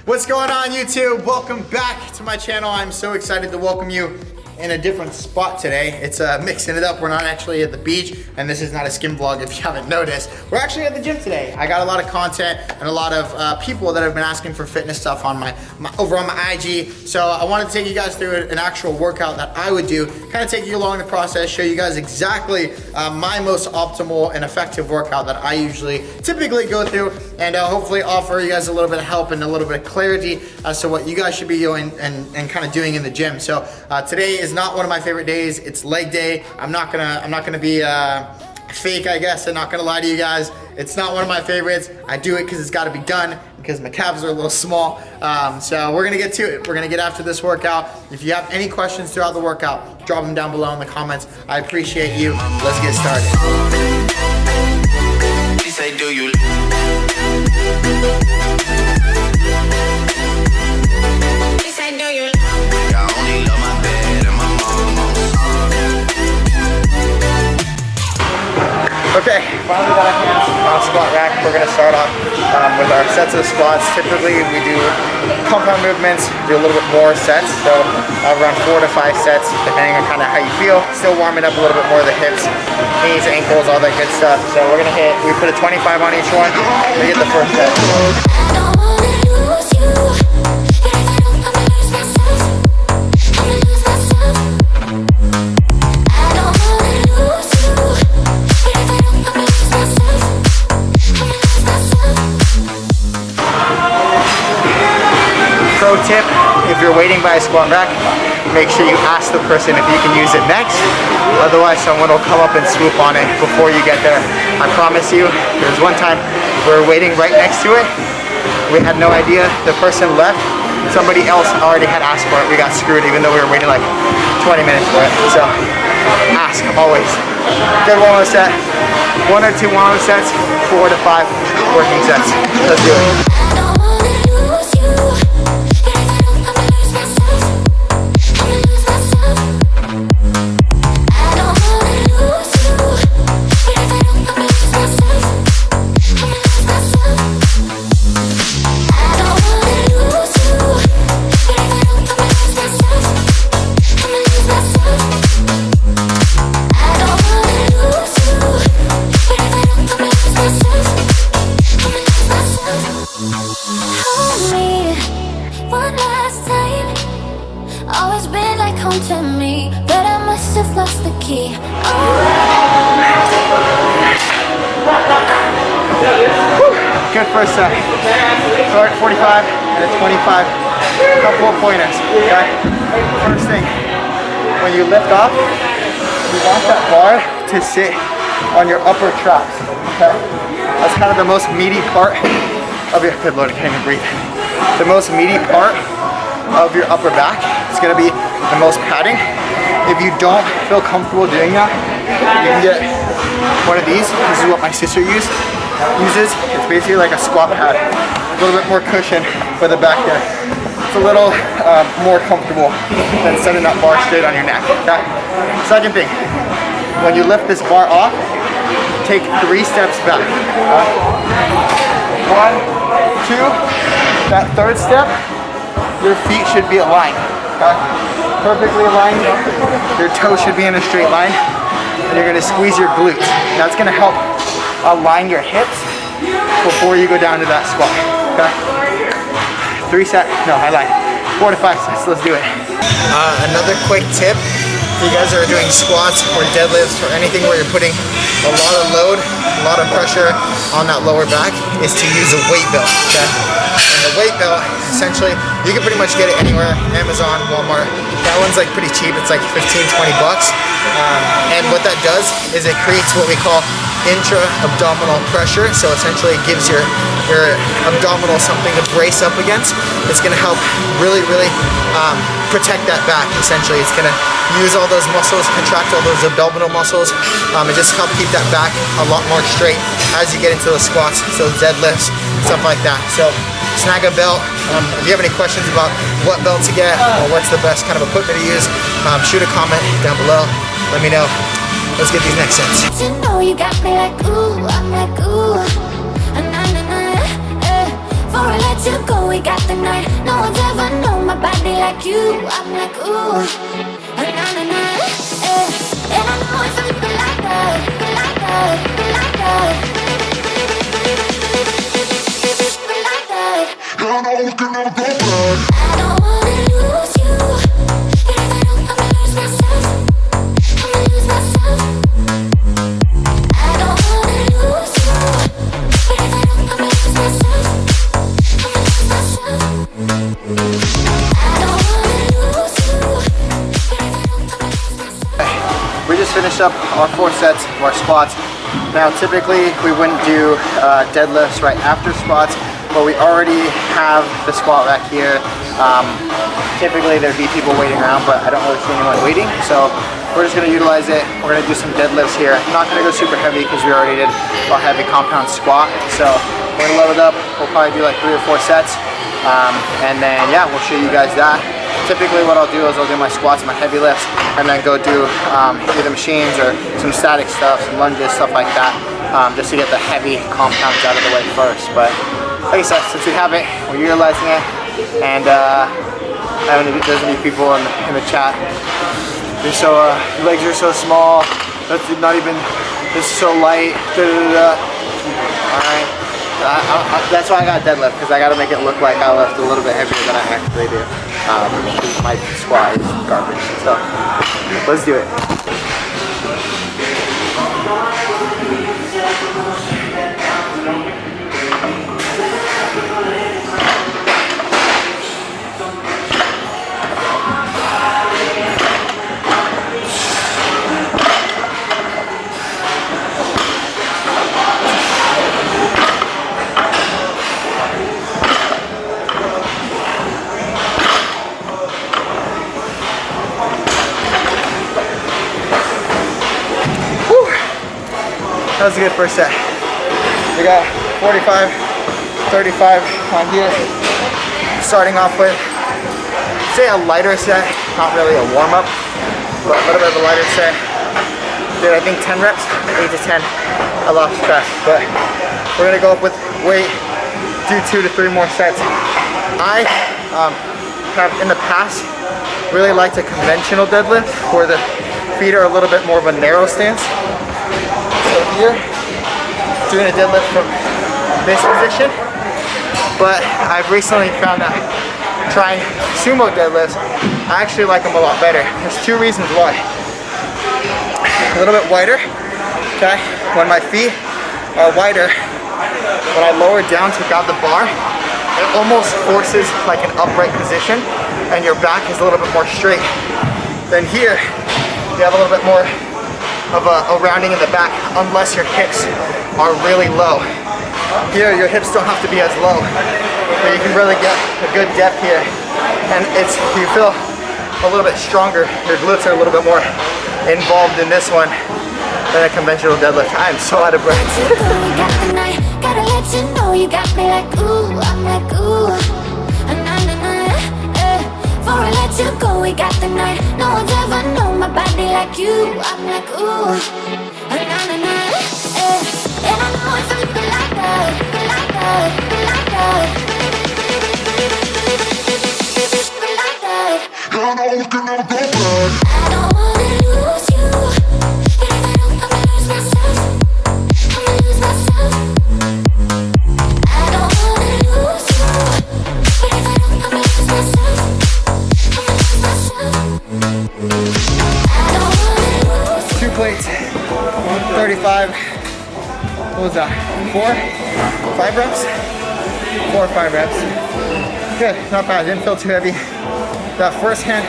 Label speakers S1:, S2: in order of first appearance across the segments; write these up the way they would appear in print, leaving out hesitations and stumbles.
S1: What's going on, YouTube? Welcome back to my channel. I'm so excited to welcome you in a different spot today. It's mixing it up. We're not actually at the beach, and this is not a skim vlog if you haven't noticed. We're actually at the gym today. I got a lot of content and a lot of people that have been asking for fitness stuff on my over on my IG. So I wanted to take you guys through an actual workout that I would do, kind of take you along the process, show you guys exactly my most optimal and effective workout that I typically go through, and hopefully offer you guys a little bit of help and a little bit of clarity as to what you guys should be doing and kind of doing in the gym. So today is not one of my favorite days. It's leg day. I'm not gonna be fake, I guess. I'm not gonna lie to you guys. It's not one of my favorites. I do it because it's got to be done, because my calves are a little small. So we're gonna get to it. We're gonna get after this workout. If you have any questions throughout the workout, drop them down below in the comments. I appreciate you. Let's get started. She say, do you? She say, do you? Okay, finally got our hands on squat rack. We're gonna start off with our sets of squats. Typically we do compound movements, do a little bit more sets. So around 4 to 5 sets, depending on kind of how you feel. Still warming up a little bit more of the hips, knees, ankles, all that good stuff. So we're gonna we put a 25 on each one. We get the first set. Pro tip, if you're waiting by a squat rack, make sure you ask the person if you can use it next. Otherwise, someone will come up and swoop on it before you get there. I promise you, there was one time we were waiting right next to it. We had no idea. The person left. Somebody else already had asked for it. We got screwed even though we were waiting like 20 minutes for it. So ask always. Good warm-up set. 1 or 2 warm-up sets, 4 to 5 working sets. Let's do it. Good first set. Start at 45 and at 25. A couple of pointers. Okay. First thing, when you lift off, you want that bar to sit on your upper traps. Okay. That's kind of the most meaty part of your. Good Lord, I can't even breathe. The most meaty part of your upper back. It's gonna be the most padding. If you don't feel comfortable doing that, you can get one of these. This is what my sister uses. It's basically like a squat pad. A little bit more cushion for the back there. It's a little more comfortable than setting that bar straight on your neck. Okay? Second thing, when you lift this bar off, take 3 steps back. 1, 2. That third step, your feet should be aligned. Okay? Perfectly aligned. Your toes should be in a straight line, and you're gonna squeeze your glutes. That's gonna help align your hips before you go down to that squat. Okay? 3 sets. No, I lied. 4 to 5 sets. Let's do it. Another quick tip: if you guys are doing squats or deadlifts or anything where you're putting a lot of load, a lot of pressure on that lower back, is to use a weight belt. Okay? And the weight belt, essentially, you can pretty much get it anywhere, Amazon, Walmart. That one's like pretty cheap. It's like 15, 20 bucks. And what that does is it creates what we call intra-abdominal pressure. So essentially it gives your abdominal something to brace up against. It's gonna help really protect that back. Essentially, it's gonna use all those muscles, contract all those abdominal muscles, and just help keep that back a lot more straight as you get into the squats, so deadlifts, stuff like that. So snag a belt. If you have any questions about what belt to get or what's the best kind of equipment to use, shoot a comment down below. Let me know. Let's get these next sets.
S2: You know you got me like ooh, I'm like ooh, before I let you go, we got the night. No one's ever known my body like you. I'm like, ooh, na-na-na, eh. And I know it's a little like that, like that, like that, like that. And I know we can never go back. I don't wanna lose you, but if I don't, I'ma lose myself. I'ma lose myself. I don't wanna lose you, but if I don't, I'ma lose myself. I'ma lose myself. I don't wanna lose you, but if I don't, I'ma lose myself.
S1: We just finished up our 4 sets of our squats. Now typically we wouldn't do deadlifts right after squats, but we already have the squat rack here. Typically there'd be people waiting around, but I don't really see anyone waiting, so we're just going to utilize it. We're going to do some deadlifts here. I'm not going to go super heavy because we already did a heavy compound squat, so we're going to load it up. We'll probably do like 3 or 4 sets, and then yeah, we'll show you guys that. Typically what I'll do is I'll do my squats and my heavy lifts, and then go do either machines or some static stuff, some lunges, stuff like that, just to get the heavy compounds out of the way first. But like I said, since we have it, we're utilizing it, and there's any people in the chat. You're so your legs are so small. That's not even. This is so light. All right. That's why I got deadlift, because I got to make it look like I lift a little bit heavier than I actually do. My squat is garbage. So let's do it. That was a good first set. We got 45, 35 on here. Starting off with, say a lighter set, not really a warm-up, but a little bit of a lighter set. Did I think 10 reps, 8 to 10. I lost track, but we're gonna go up with weight, do 2 to 3 more sets. I have in the past really liked a conventional deadlift where the feet are a little bit more of a narrow stance. So here, doing a deadlift from this position, but I've recently found out trying sumo deadlifts, I actually like them a lot better. There's 2 reasons why. A little bit wider, okay? When my feet are wider, when I lower down to grab the bar, it almost forces like an upright position, and your back is a little bit more straight. Then here, you have a little bit more of a rounding in the back, unless your hips are really low. Here, your hips don't have to be as low, but you can really get a good depth here, and you feel a little bit stronger. Your glutes are a little bit more involved in this one than a conventional deadlift. I am so out of breath.
S2: Gotta let you know you got me like ooh, I'm like ooh, na-na-na, eh. Before I let you go, we got the night. No one's ever known my body like you. I'm like ooh, na-na-na, eh. And I know it's a little like that, like that, like that, like that. And I know we can never go back. I don't wanna lose you, but if I don't, I'ma lose myself. I'ma lose myself. I don't wanna lose you, but if I don't, I'ma lose myself. I'ma lose myself. I don't wanna lose you.
S1: 2 plates, 35. What was that? 4? 5 reps? 4 or 5 reps. Good, not bad. Didn't feel too heavy. That first hand,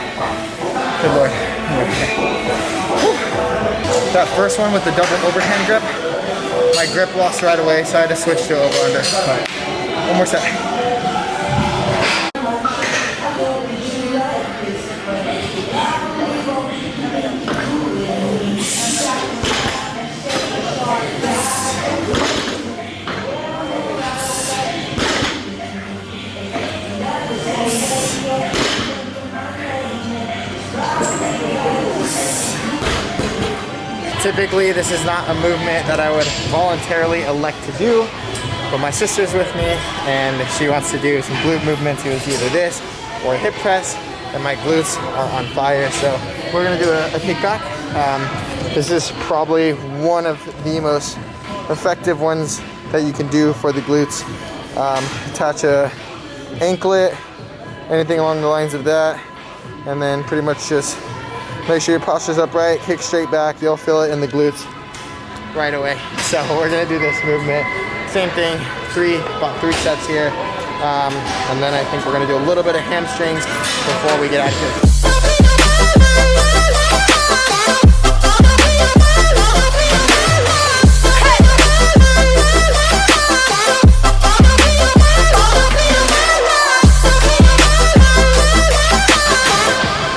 S1: good lord. Okay. That first one with the double overhand grip, my grip lost right away, so I had to switch to over under. But 1 more set. Typically, this is not a movement that I would voluntarily elect to do, But my sister's with me and she wants to do some glute movements. It was either this or a hip press, and my glutes are on fire. So we're gonna do a kickback. This is probably one of the most effective ones that you can do for the glutes. Attach a anklet, anything along the lines of that, and then pretty much just make sure your posture's upright, kick straight back. You'll feel it in the glutes right away. So we're gonna do this movement. Same thing, about three sets here. And then I think we're gonna do a little bit of hamstrings before we get active.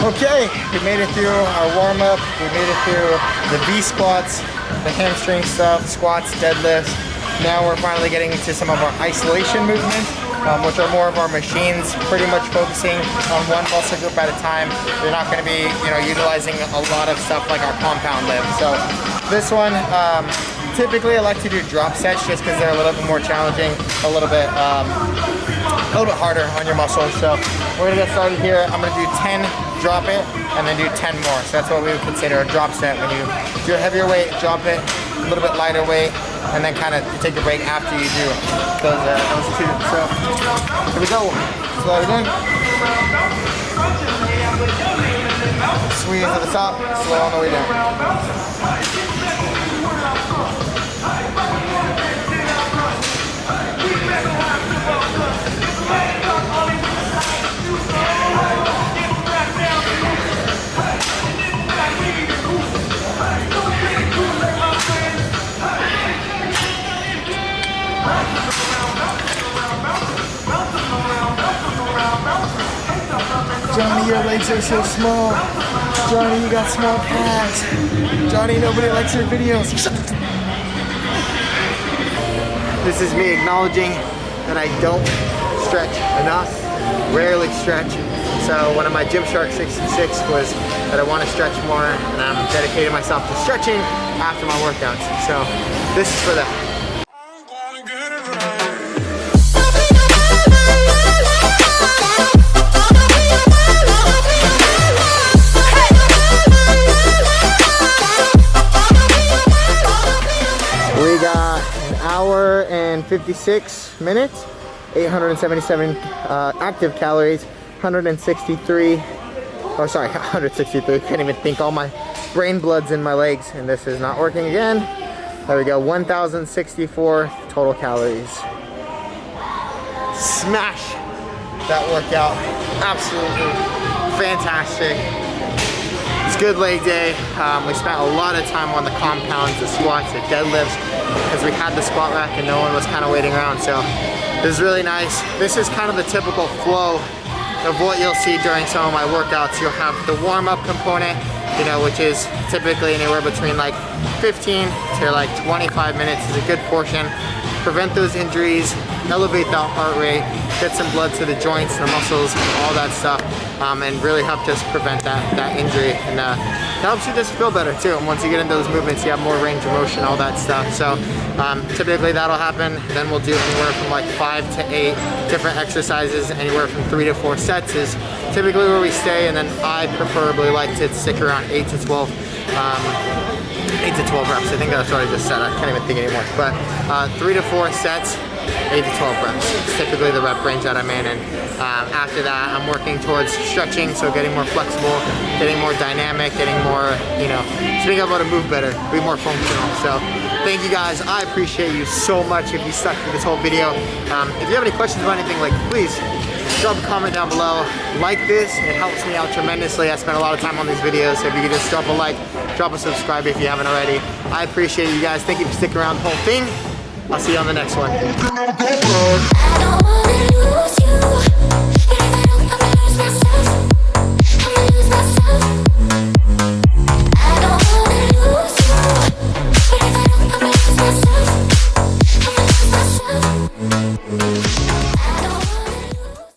S1: Okay, we made it through our warm-up. We made it through the V squats, the hamstring stuff, squats, deadlifts. Now we're finally getting into some of our isolation movements, which are more of our machines, pretty much focusing on one muscle group at a time. You're not going to be, utilizing a lot of stuff like our compound lift. So this one, typically I like to do drop sets just because they're a little bit more challenging, a little bit harder on your muscles. So we're gonna get started here. I'm gonna do 10, drop it, and then do 10 more. So that's what we would consider a drop set. When you do a heavier weight, drop it, a little bit lighter weight, and then kind of take a break after you do those two. So here we go. Slow it in. Squeeze to the top, slow on the way down. Johnny, your legs are so small. Johnny, you got small calves. Johnny, nobody likes your videos. This is me acknowledging that I don't stretch enough, rarely stretch. So one of my Gymshark 66 was that I want to stretch more, and I'm dedicating myself to stretching after my workouts. So this is for that. We got an hour and 56 minutes, 877 active calories, 163, can't even think, all my brain blood's in my legs, and this is not working again. There we go, 1,064 total calories. Smash that workout, absolutely fantastic. It's good leg day. We spent a lot of time on the compounds, the squats, the deadlifts, because we had the squat rack and no one was kind of waiting around. So this is really nice. This is kind of the typical flow of what you'll see during some of my workouts. You'll have the warm-up component, which is typically anywhere between like 15 to like 25 minutes is a good portion. Prevent those injuries, elevate that heart rate, get some blood to the joints, the muscles, all that stuff, and really help just prevent that injury. And it helps you just feel better too. And once you get into those movements, you have more range of motion, all that stuff. So typically that'll happen. Then we'll do anywhere from like 5 to 8 different exercises, anywhere from 3 to 4 sets is typically where we stay. And then I preferably like to stick around 8 to 12 reps. I think that's what I just said. I can't even think anymore. But 3 to 4 sets, 8 to 12 reps. It's typically the rep range that I'm in. And after that, I'm working towards stretching, so getting more flexible, getting more dynamic, getting more, just being able to move better, be more functional. So thank you guys. I appreciate you so much if you stuck through this whole video. If you have any questions about anything, please drop a comment down below. Like this, it helps me out tremendously. I spend a lot of time on these videos, so if you could just drop a like, drop a subscribe if you haven't already. I appreciate you guys. Thank you for sticking around the whole thing. I'll see you on the next one.
S2: I don't wanna lose you.